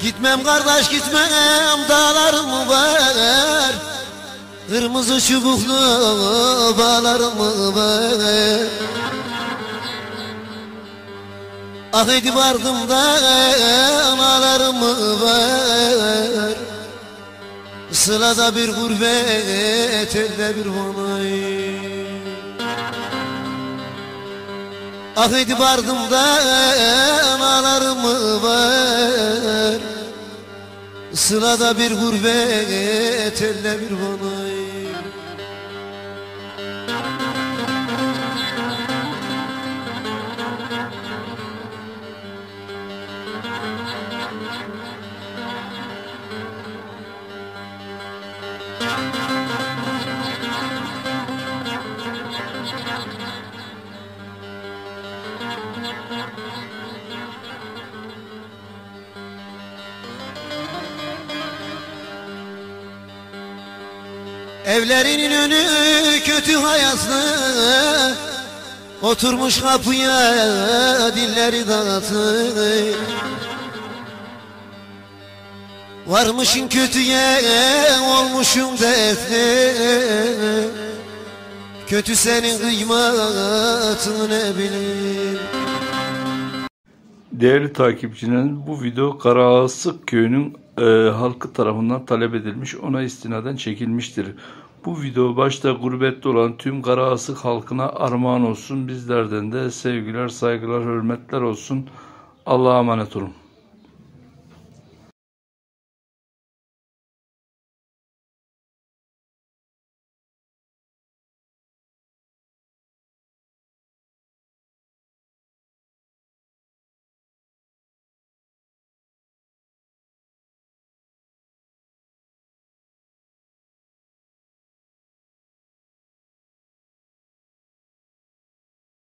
Gitmem kardeş gitmem, dağlarım var, kırmızı çubuklu bağlarım var. Ah edi vardım da ağlarım var, sılada bir gurbet elde bir vanay. Ah edi vardım da ağlarım var, sılada bir gurbet elde bir vanay. Evlerinin önü kötü hayaslı, oturmuş kapıya dilleri dağıtır. Varmışın kötüye olmuşum dertli, kötü senin kıymatını ne bilir. Değerli takipçilerim, bu video Karaağasık köyünün halkı tarafından talep edilmiş, ona istinaden çekilmiştir. Bu video başta gurbette olan tüm Karaağasık halkına armağan olsun. Bizlerden de sevgiler, saygılar, hürmetler olsun. Allah'a emanet olun.